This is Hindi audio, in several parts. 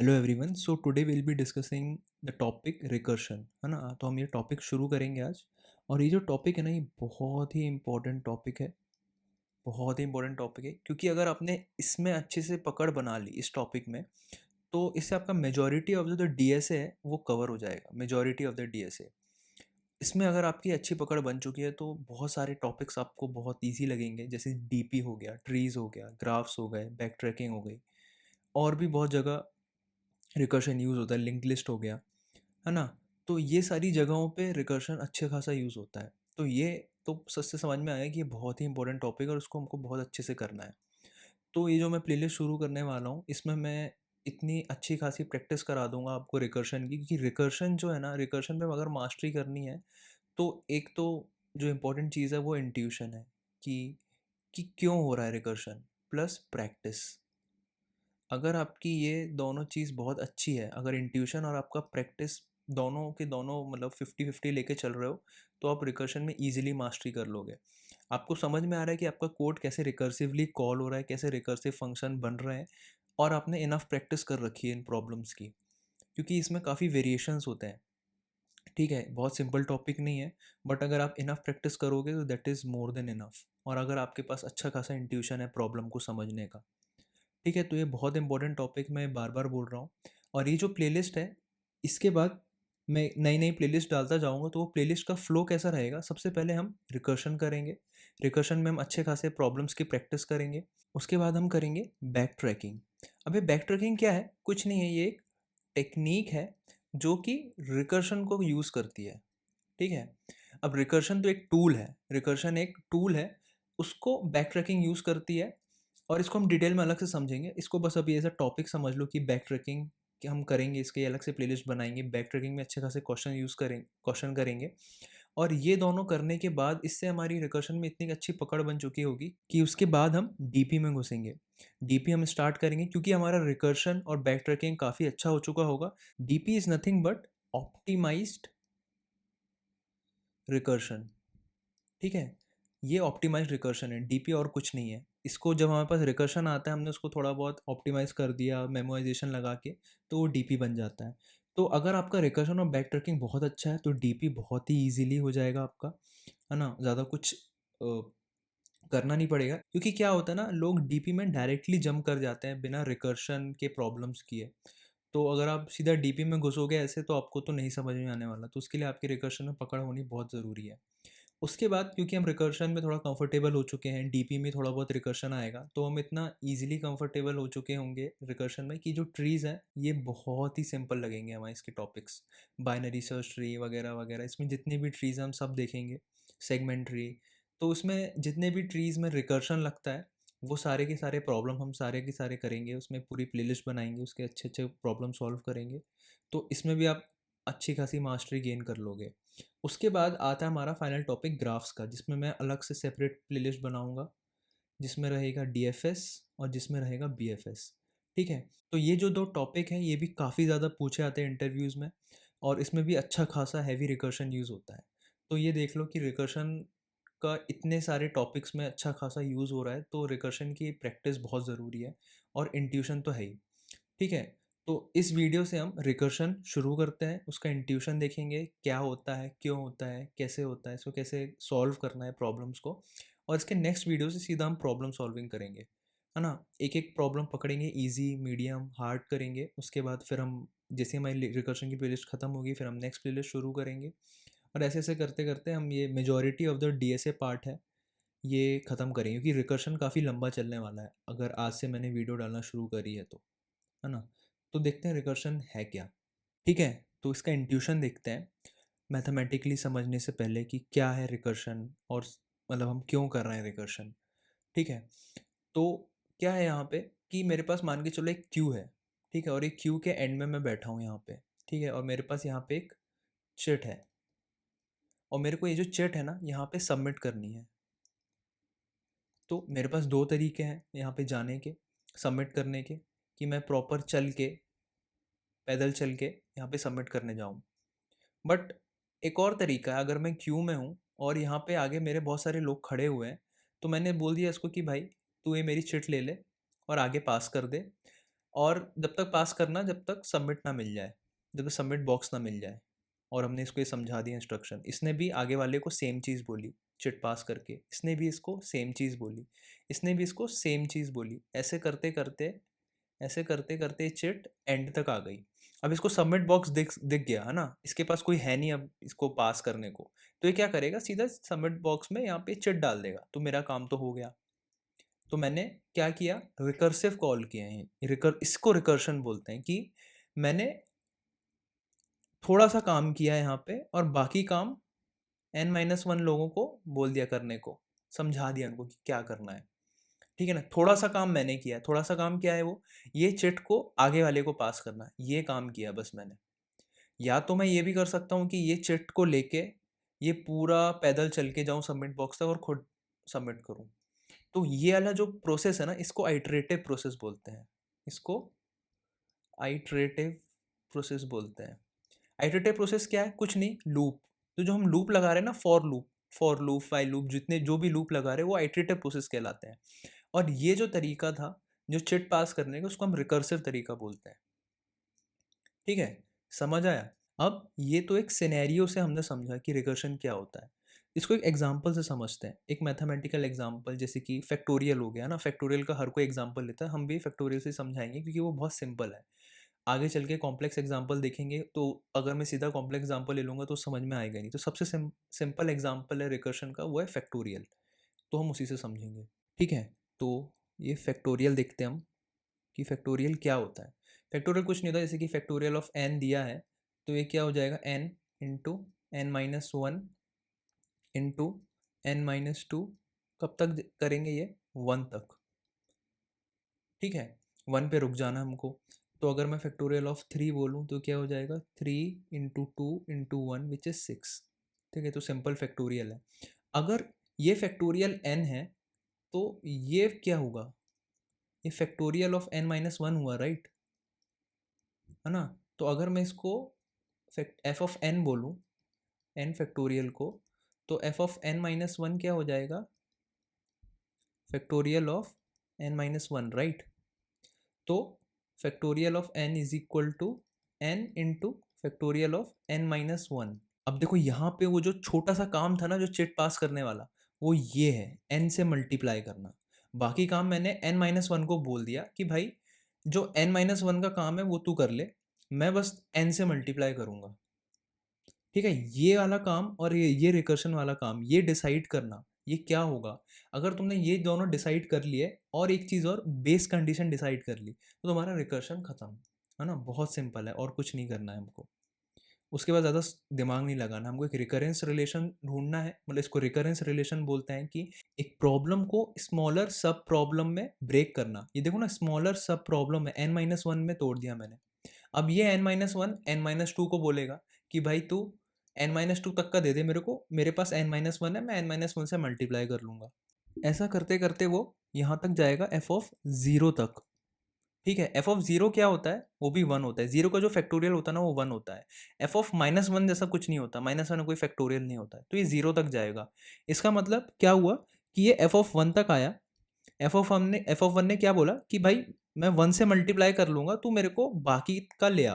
Hello everyone. So today will be discussing the topic recursion, है ना। तो हम ये टॉपिक शुरू करेंगे आज। और ये जो टॉपिक है ना, ये बहुत ही इम्पोर्टेंट टॉपिक है। बहुत ही इम्पोर्टेंट टॉपिक है क्योंकि अगर आपने इसमें अच्छे से पकड़ बना ली इस टॉपिक में, तो इससे आपका मेजॉरिटी ऑफ जो डीएसए है वो कवर हो जाएगा। मेजॉरिटी ऑफ द डीएसए इसमें अगर आपकी अच्छी पकड़ बन चुकी है तो बहुत सारे टॉपिक्स आपको बहुत ईजी लगेंगे। जैसे डीपी हो गया, ट्रीज हो गया, ग्राफ्स हो गए, बैक ट्रैकिंग हो गई, और भी बहुत जगह रिकर्शन यूज़ होता है। लिंक्ड लिस्ट हो गया, है ना। तो ये सारी जगहों पे रिकर्शन अच्छे खासा यूज़ होता है। तो ये तो सच से समझ में आया कि ये बहुत ही इंपॉर्टेंट टॉपिक है और उसको हमको बहुत अच्छे से करना है। तो ये जो मैं प्लेलिस्ट शुरू करने वाला हूँ, इसमें मैं इतनी अच्छी खासी प्रैक्टिस करा दूंगा आपको रिकर्शन की, क्योंकि रिकर्शन जो है ना, रिकर्शन पे अगर मास्टरी करनी है तो एक तो जो इम्पोर्टेंट चीज़ है वो इंट्यूशन है कि क्यों हो रहा है रिकर्शन, प्लस प्रैक्टिस। अगर आपकी ये दोनों चीज़ बहुत अच्छी है, अगर इंट्यूशन और आपका प्रैक्टिस दोनों के दोनों मतलब 50-50 लेके चल रहे हो, तो आप रिकर्शन में इजीली मास्टरी कर लोगे। आपको समझ में आ रहा है कि आपका कोड कैसे रिकर्सिवली कॉल हो रहा है, कैसे रिकर्सिव फंक्शन बन रहे हैं, और आपने इनफ प्रैक्टिस कर रखी है इन प्रॉब्लम्स की, क्योंकि इसमें काफ़ी वेरिएशंस होते हैं। ठीक है, बहुत सिंपल टॉपिक नहीं है, बट अगर आप इनफ प्रैक्टिस करोगे तो that is more than enough. और अगर आपके पास अच्छा खासा इंट्यूशन है प्रॉब्लम को समझने का, ठीक है, तो ये बहुत इंपॉर्टेंट टॉपिक मैं बार बार बोल रहा हूँ। और ये जो प्लेलिस्ट है, इसके बाद मैं नई नई प्लेलिस्ट डालता जाऊँगा। तो वो प्लेलिस्ट का फ्लो कैसा रहेगा, सबसे पहले हम रिकर्शन करेंगे। रिकर्शन में हम अच्छे खासे प्रॉब्लम्स की प्रैक्टिस करेंगे। उसके बाद हम करेंगे बैक ट्रैकिंग। अब ये बैक ट्रैकिंग क्या है? कुछ नहीं है, ये एक टेक्निक है जो कि रिकर्शन को यूज़ करती है। ठीक है, अब रिकर्शन तो एक टूल है, रिकर्शन एक टूल है, उसको बैक ट्रैकिंग यूज़ करती है। और इसको हम डिटेल में अलग से समझेंगे। इसको बस अभी एज अ टॉपिक समझ लो कि बैक ट्रैकिंग कि हम करेंगे, इसके अलग से प्लेलिस्ट बनाएंगे। बैक ट्रैकिंग में अच्छे खासे क्वेश्चन करेंगे। और ये दोनों करने के बाद इससे हमारी रिकर्शन में इतनी अच्छी पकड़ बन चुकी होगी कि उसके बाद हम डीपी में घुसेंगे। डीपी हम स्टार्ट करेंगे क्योंकि हमारा रिकर्शन और बैक ट्रैकिंग काफ़ी अच्छा हो चुका होगा। DP is nothing but optimised recursion. ठीक है, ये ऑप्टिमाइज रिकर्शन है, डीपी और कुछ नहीं है। इसको जब हमारे पास रिकर्शन आता है, हमने उसको थोड़ा बहुत ऑप्टिमाइज कर दिया मेमोराइजेशन लगा के, तो वो डीपी बन जाता है। तो अगर आपका रिकर्शन और बैक ट्रैकिंग बहुत अच्छा है तो डीपी बहुत ही इजीली हो जाएगा आपका, है ना। ज़्यादा कुछ करना नहीं पड़ेगा, क्योंकि क्या होता है ना, लोग डीपी में डायरेक्टली जंप कर जाते हैं बिना रिकर्शन के प्रॉब्लम्स किए। तो अगर आप सीधा डीपी में घुसोगे ऐसे, तो आपको तो नहीं समझ में आने वाला। तो उसके लिए आपकी रिकर्शन में पकड़ होनी बहुत ज़रूरी है। उसके बाद क्योंकि हम रिकर्शन में थोड़ा कंफर्टेबल हो चुके हैं, डीपी में थोड़ा बहुत रिकर्शन आएगा, तो हम इतना इजीली कंफर्टेबल हो चुके होंगे रिकर्शन में कि जो ट्रीज़ हैं ये बहुत ही सिंपल लगेंगे हमें। इसके टॉपिक्स, बाइनरी सर्च ट्री वगैरह वगैरह, इसमें जितनी भी ट्रीज़ हम सब देखेंगे, सेगमेंट ट्री। तो उसमें जितने भी ट्रीज़ में रिकर्शन लगता है, वो सारे के सारे प्रॉब्लम हम सारे के सारे करेंगे। उसमें पूरी प्लेलिस्ट बनाएंगे, उसके अच्छे अच्छे प्रॉब्लम सॉल्व करेंगे। तो इसमें भी आप अच्छी खासी मास्टरी गेन कर लोगे। उसके बाद आता है हमारा फाइनल टॉपिक ग्राफ्स का, जिसमें मैं अलग से सेपरेट प्लेलिस्ट बनाऊंगा, जिसमें रहेगा डीएफएस और जिसमें रहेगा बीएफएस। ठीक है, तो ये जो दो टॉपिक हैं ये भी काफ़ी ज़्यादा पूछे आते हैं इंटरव्यूज़ में, और इसमें भी अच्छा खासा हैवी रिकर्शन यूज़ होता है। तो ये देख लो कि रिकर्शन का इतने सारे टॉपिक्स में अच्छा खासा यूज़ हो रहा है, तो रिकर्शन की प्रैक्टिस बहुत ज़रूरी है, और इंट्यूशन तो है ही। ठीक है, तो इस वीडियो से हम रिकर्शन शुरू करते हैं। उसका इंट्यूशन देखेंगे, क्या होता है, क्यों होता है, कैसे होता है, इसको कैसे सॉल्व करना है प्रॉब्लम्स को। और इसके नेक्स्ट वीडियो से सीधा हम प्रॉब्लम सॉल्विंग करेंगे, है ना। एक एक प्रॉब्लम पकड़ेंगे, इजी, मीडियम, हार्ड करेंगे। उसके बाद फिर हम, जैसे हमारी रिकर्शन की प्लेलिस्ट ख़त्म होगी, फिर हम नेक्स्ट प्लेलिस्ट शुरू करेंगे। और ऐसे ऐसे करते करते हम ये majority of the DSA part है ये ख़त्म करेंगे, क्योंकि रिकर्शन काफ़ी लंबा चलने वाला है अगर आज से मैंने वीडियो डालना शुरू करी है ना। तो देखते हैं रिकर्शन है क्या। ठीक है, तो इसका इंट्यूशन देखते हैं मैथमेटिकली समझने से पहले कि क्या है रिकर्शन, और मतलब हम क्यों कर रहे हैं रिकर्शन। ठीक है, तो क्या है यहाँ पे कि मेरे पास मान के चलो एक क्यू है। ठीक है, और एक क्यू के एंड में मैं बैठा हूँ यहाँ पे। ठीक है, और मेरे पास यहाँ पे एक चिट है, और मेरे को ये जो चिट है ना यहाँ पे सबमिट करनी है। तो मेरे पास दो तरीके हैं यहाँ पे जाने के, सबमिट करने के, कि मैं प्रॉपर चल के, पैदल चल के यहाँ पे सबमिट करने जाऊँ। बट एक और तरीका है, अगर मैं क्यू में हूँ और यहाँ पे आगे मेरे बहुत सारे लोग खड़े हुए हैं, तो मैंने बोल दिया इसको कि भाई तू ये मेरी चिट ले ले और आगे पास कर दे। और जब तक पास करना जब तक सबमिट ना मिल जाए, जब तक सबमिट बॉक्स ना मिल जाए। और हमने इसको ये समझा दिया इंस्ट्रक्शन। इसने भी आगे वाले को सेम चीज़ बोली चिट पास करके, इसने भी इसको सेम चीज़ बोली, इसने भी इसको सेम चीज़ बोली। ऐसे करते करते चिट एंड तक आ गई। अब इसको सबमिट बॉक्स दिख दिख गया है ना, इसके पास कोई है नहीं अब इसको पास करने को, तो ये क्या करेगा, सीधा सबमिट बॉक्स में यहाँ पे चिट डाल देगा, तो मेरा काम तो हो गया। तो मैंने क्या किया, रिकर्सिव कॉल किया है, इसको रिकर्शन बोलते हैं, कि मैंने थोड़ा सा काम किया है यहाँ पे और बाकी काम n-1 लोगों को बोल दिया करने को, समझा दिया उनको कि क्या करना है। ठीक है ना, थोड़ा सा काम मैंने किया है। थोड़ा सा काम क्या है वो, ये चिट को आगे वाले को पास करना, ये काम किया बस मैंने। या तो मैं ये भी कर सकता हूँ कि ये चिट को लेके ये पूरा पैदल चल के जाऊँ सबमिट बॉक्स तक और खुद सबमिट करूँ। तो ये वाला जो प्रोसेस है ना, इसको आइटरेटिव प्रोसेस बोलते हैं, इसको आइटरेटिव प्रोसेस बोलते हैं। आइटरेटिव प्रोसेस क्या है, कुछ नहीं, लूप। तो जो हम लूप लगा रहे हैं ना, फॉर लूप वाइल लूप, जितने जो भी लूप लगा रहे हैं वो आइटरेटिव प्रोसेस कहलाते हैं। और ये जो तरीका था जो चिट पास करने का, उसको हम रिकर्सिव तरीका बोलते हैं। ठीक है, समझ आया। अब ये तो एक सिनेरियो से हमने समझा कि रिकर्शन क्या होता है। इसको एक एग्जाम्पल से समझते हैं, एक मैथमेटिकल एग्जाम्पल, जैसे कि फैक्टोरियल हो गया ना। फैक्टोरियल का हर कोई एग्जाम्पल लेता है, हम भी फैक्टोरियल से समझाएंगे क्योंकि वो बहुत सिंपल है। आगे चल के कॉम्प्लेक्स एग्जाम्पल देखेंगे तो अगर मैं सीधा कॉम्प्लेक्स एग्जाम्पल ले लूँगा तो समझ में आएगा नहीं। तो सबसे सिंपल एग्जाम्पल है रिकर्शन का, वो है फैक्टोरियल, तो हम उसी से समझेंगे। ठीक है, तो ये फैक्टोरियल देखते हैं हम कि फैक्टोरियल क्या होता है। फैक्टोरियल कुछ नहीं होता, जैसे कि फैक्टोरियल ऑफ n दिया है तो ये क्या हो जाएगा, n into n-1 into n-2। कब तक करेंगे ये, 1 तक। ठीक है, 1 पे रुक जाना हमको। तो अगर मैं फैक्टोरियल ऑफ 3 बोलूँ तो क्या हो जाएगा, 3 इंटू 2 इंटू 1 विच इज़ 6। ठीक है, तो सिंपल फैक्टोरियल है। अगर ये फैक्टोरियल n है तो ये क्या होगा, ये फैक्टोरियल ऑफ n-1 हुआ, राइट, है ना। तो अगर मैं इसको एफ ऑफ n बोलूँ, n फैक्टोरियल को, तो एफ ऑफ n-1 क्या हो जाएगा, फैक्टोरियल ऑफ n-1, राइट। तो factorial of n is equal to n into factorial of n-1। अब देखो यहाँ पे वो जो छोटा सा काम था ना जो चिट पास करने वाला, वो ये है, n से मल्टीप्लाई करना। बाकी काम मैंने n-1 को बोल दिया कि भाई जो n-1 का काम है वो तू कर ले, मैं बस n से मल्टीप्लाई करूँगा। ठीक है, ये वाला काम और ये रिकर्शन वाला काम, ये डिसाइड करना ये क्या होगा। अगर तुमने ये दोनों डिसाइड कर लिए और एक चीज़ और बेस कंडीशन डिसाइड कर ली तो तुम्हारा रिकर्शन ख़त्म, है ना। बहुत सिंपल है और कुछ नहीं करना है हमको। उसके बाद ज़्यादा दिमाग नहीं लगाना, हमको एक रिकरेंस रिलेशन ढूंढना है। मतलब इसको रिकरेंस रिलेशन बोलते हैं कि एक प्रॉब्लम को स्मॉलर सब प्रॉब्लम में ब्रेक करना। ये देखो ना, स्मॉलर सब प्रॉब्लम है, n-1 में तोड़ दिया मैंने। अब ये n-1 n-2 को बोलेगा कि भाई तू n-2 तक का दे दे मेरे को, मेरे पास n-1 है, मैं n-1 से मल्टीप्लाई कर लूँगा। ऐसा करते करते वो यहाँ तक जाएगा एफ ऑफ ज़ीरो तक। ठीक है, एफ ऑफ ज़ीरो क्या होता है, वो भी 1 होता है। ज़ीरो का जो फैक्टोरियल होता है ना वो 1 होता है। एफ ऑफ -1 जैसा कुछ नहीं होता, -1 में कोई फैक्टोरियल नहीं होता है, तो ये 0 तक जाएगा। इसका मतलब क्या हुआ कि ये एफ ऑफ 1 तक आया। एफ ऑफ 1 ने क्या बोला कि भाई मैं 1 से मल्टीप्लाई कर लूँगा, तू मेरे को बाकी का ले आ।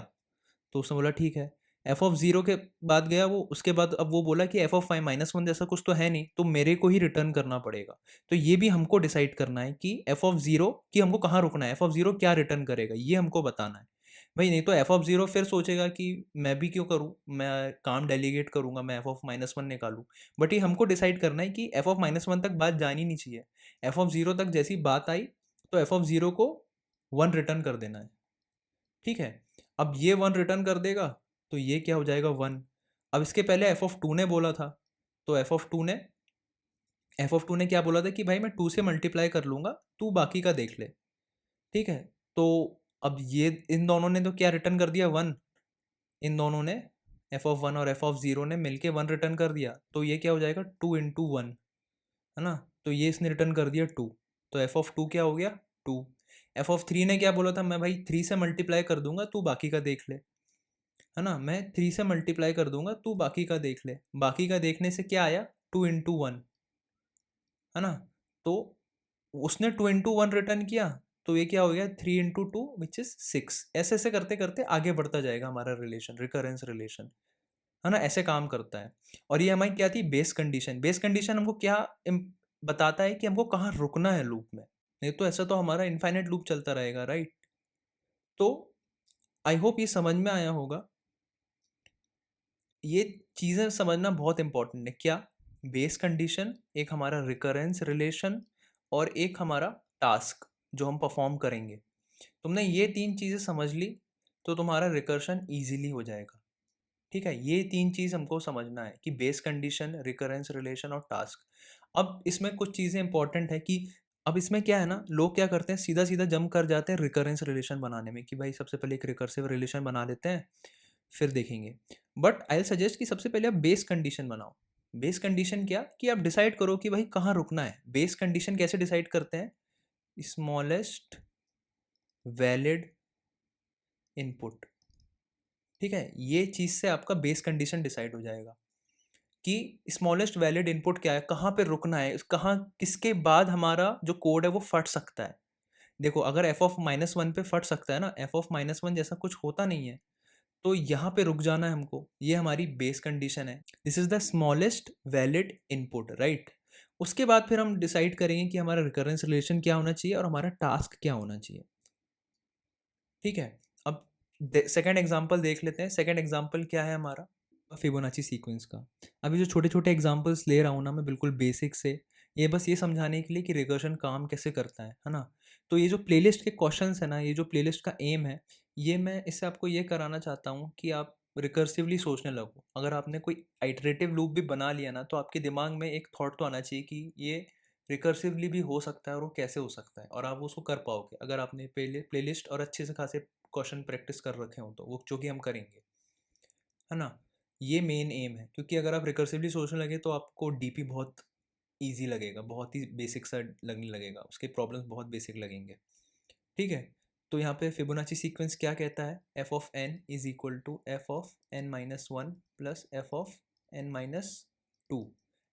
तो उसने बोला ठीक है। एफ ऑफ 0 के बाद गया वो, उसके बाद अब वो बोला कि एफ ऑफ -1 जैसा कुछ तो है नहीं, तो मेरे को ही रिटर्न करना पड़ेगा। तो ये भी हमको डिसाइड करना है कि एफ ऑफ 0 कि हमको कहाँ रुकना है, एफ ऑफ 0 क्या रिटर्न करेगा, ये हमको बताना है। भाई नहीं तो एफ ऑफ 0 फिर सोचेगा कि मैं भी क्यों करूँ, मैं काम डेलीगेट करूँगा, मैं एफ ऑफ -1 निकालूँ। बट ये हमको डिसाइड करना है कि एफ ऑफ -1 तक बात जानी नहीं चाहिए। एफ ऑफ 0 तक जैसी बात आई तो एफ ऑफ 0 को 1 रिटर्न कर देना है। ठीक है, अब ये 1 रिटर्न कर देगा तो ये क्या हो जाएगा, 1। अब इसके पहले एफ ऑफ 2 ने बोला था, तो एफ ऑफ टू ने क्या बोला था कि भाई मैं 2 से मल्टीप्लाई कर लूँगा, तू बाकी का देख ले। ठीक है, तो अब ये इन दोनों ने तो क्या रिटर्न कर दिया, 1। इन दोनों ने, एफ ऑफ 1 और एफ ऑफ 0 ने मिलके 1 रिटर्न कर दिया, तो ये क्या हो जाएगा, 2 इंटू 1, है ना। तो ये इसने रिटर्न कर दिया 2, तो एफ ऑफ 2 क्या हो गया, 2। एफ ऑफ 3 ने क्या बोला था, मैं भाई 3 से मल्टीप्लाई कर दूंगा, तू बाकी का देख ले, है ना। मैं 3 से मल्टीप्लाई कर दूंगा, तू बाकी का देख ले। बाकी का देखने से क्या आया, 2 इंटू 1, है ना। तो उसने 2 इंटू 1 रिटर्न किया, तो ये क्या हो गया 3 × 2 विच इज 6। ऐसे ऐसे करते करते आगे बढ़ता जाएगा हमारा रिलेशन, रिकरेंस रिलेशन, है ना, ऐसे काम करता है। और ये हमारी क्या थी, बेस कंडीशन। बेस कंडीशन हमको क्या बताता है कि हमको कहाँ रुकना है लूप में, नहीं तो ऐसा तो हमारा इनफाइनाइट लूप चलता रहेगा, राइट। तो आई होप ये समझ में आया होगा। ये चीज़ें समझना बहुत इंपॉर्टेंट है। क्या, बेस कंडीशन, एक हमारा रिकरेंस रिलेशन, और एक हमारा टास्क जो हम परफॉर्म करेंगे। तुमने ये 3 चीज़ें समझ ली तो तुम्हारा रिकर्शन ईजिली हो जाएगा। ठीक है, ये 3 चीज़ हमको समझना है कि बेस कंडीशन, रिकरेंस रिलेशन और टास्क। अब इसमें कुछ चीज़ें इंपॉर्टेंट है कि अब इसमें क्या है ना, लोग क्या करते हैं, सीधा सीधा जंप कर जाते हैं रिकरेंस रिलेशन बनाने में कि भाई सबसे पहले एक रिकर्सिव रिलेशन बना लेते हैं फिर देखेंगे। बट आई सजेस्ट कि सबसे पहले आप बेस कंडीशन बनाओ। बेस कंडीशन क्या, कि आप डिसाइड करो कि भाई कहाँ रुकना है। बेस कंडीशन कैसे डिसाइड करते हैं, स्मॉलेस्ट वैलिड इनपुट। ठीक है, ये चीज़ से आपका बेस कंडीशन डिसाइड हो जाएगा कि स्मॉलेस्ट वैलिड इनपुट क्या है, कहाँ पे रुकना है, कहाँ किसके बाद हमारा जो कोड है वो फट सकता है। देखो अगर f(-1) पे फट सकता है ना, f(-1) जैसा कुछ होता नहीं है, तो यहाँ पे रुक जाना है हमको, ये हमारी बेस कंडीशन है। This is the smallest valid input, right. उसके बाद फिर हम डिसाइड करेंगे कि हमारा रिकरेंस रिलेशन क्या होना चाहिए और हमारा टास्क क्या होना चाहिए। ठीक है, अब सेकेंड एग्जाम्पल देख लेते हैं। सेकेंड एग्जाम्पल क्या है हमारा, फिबोनाची सीक्वेंस का। अभी जो छोटे छोटे एग्जांपल्स ले रहा हूँ ना मैं, बिल्कुल बेसिक से, ये बस ये समझाने के लिए कि रिकर्शन काम कैसे करता है ना। तो ये जो प्लेलिस्ट के क्वेश्चंस है ना, ये जो प्लेलिस्ट का एम है, ये मैं इससे आपको ये कराना चाहता हूँ कि आप रिकर्सिवली सोचने लगो। अगर आपने कोई आइटरेटिव लूप भी बना लिया ना, तो आपके दिमाग में एक थॉट तो आना चाहिए कि ये रिकर्सिवली भी हो सकता है और वो कैसे हो सकता है, और आप उसको कर पाओगे अगर आपने प्लेलिस्ट और अच्छे से खासे क्वेश्चन प्रैक्टिस कर रखे हो, तो वो जो कि हम करेंगे, है ना। ये मेन एम है, क्योंकि अगर आप रिकर्सिवली सोचने लगे तो आपको डीपी बहुत इजी लगेगा, बहुत ही बेसिक सा लगने लगेगा, उसके प्रॉब्लम्स बहुत बेसिक लगेंगे। ठीक है, तो यहाँ पे फिबोनाची सीक्वेंस क्या कहता है, f of n is equal to f of n-1 plus f of n-2,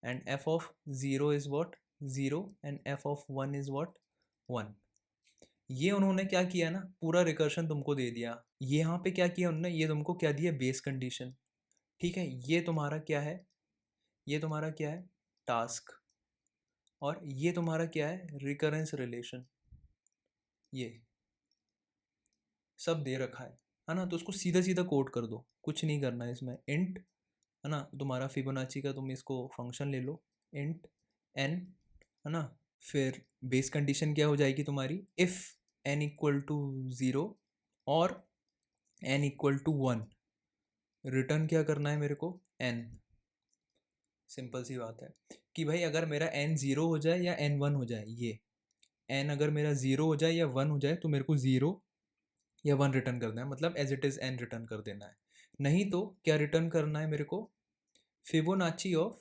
and f of 0 is what 0 and f of 1 is what 1। ये उन्होंने क्या किया ना, पूरा रिकर्शन तुमको दे दिया। ये यहाँ पे क्या किया उन्होंने, ये तुमको क्या दिया, बेस कंडीशन। ठीक है, ये तुम्हारा क्या है, ये तुम्हारा क्या है, टास्क, और ये तुम्हारा क्या है, रिकरेंस रिलेशन। ये सब दे रखा है ना। तो उसको सीधा सीधा कोड कर दो, कुछ नहीं करना है इसमें। इंट, है ना, तुम्हारा फिबोनाची का तुम इसको फंक्शन ले लो, इंट एन, है ना। फिर बेस कंडीशन क्या हो जाएगी तुम्हारी, इफ़ n इक्वल टू 0 और n इक्वल टू 1, रिटर्न क्या करना है मेरे को, n। सिंपल सी बात है कि भाई अगर मेरा n 0 हो जाए या n 1 हो जाए, ये n अगर मेरा 0 हो जाए या 1 हो जाए, तो मेरे को 0 या 1 रिटर्न करना है, मतलब as it is n return कर देना है। नहीं तो क्या रिटर्न करना है मेरे को, Fibonacci of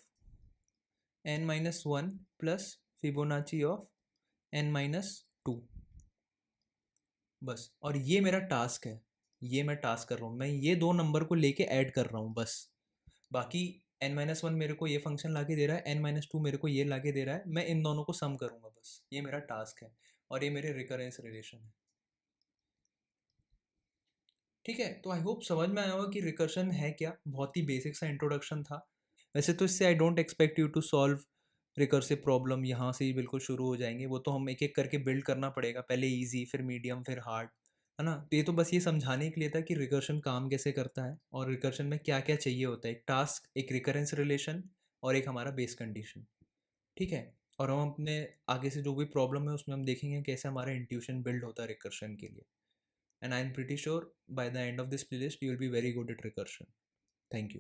n-1 plus Fibonacci of n-2, बस। और ये मेरा टास्क है, ये मैं टास्क कर रहा हूँ, मैं ये दो नंबर को लेके ऐड कर रहा हूँ बस। बाकी n-1 मेरे को ये फंक्शन लाके दे रहा है, n-2 मेरे को ये लाके दे रहा है, मैं इन दोनों को सम करूँगा बस। ये मेरा टास्क है और ये मेरे रिकरेंस रिलेशन है। ठीक है, तो आई होप समझ में आया होगा कि रिकर्शन है क्या। बहुत ही बेसिक सा इंट्रोडक्शन था। वैसे तो इससे I don't expect you to solve recursive problem यहाँ से ही बिल्कुल शुरू हो जाएंगे, वो तो हम एक एक करके बिल्ड करना पड़ेगा, पहले इजी फिर मीडियम फिर हार्ड, है ना। तो ये तो बस ये समझाने के लिए था कि रिकर्शन काम कैसे करता है और रिकर्शन में क्या क्या चाहिए होता है, एक टास्क, एक रिकरेंस रिलेशन और एक हमारा बेस कंडीशन। ठीक है, और हम अपने आगे से जो भी प्रॉब्लम है उसमें हम देखेंगे कैसे हमारा इंट्यूशन बिल्ड होता है रिकर्शन के लिए। And I'm pretty sure by the end of this playlist you will be very good at recursion. Thank you.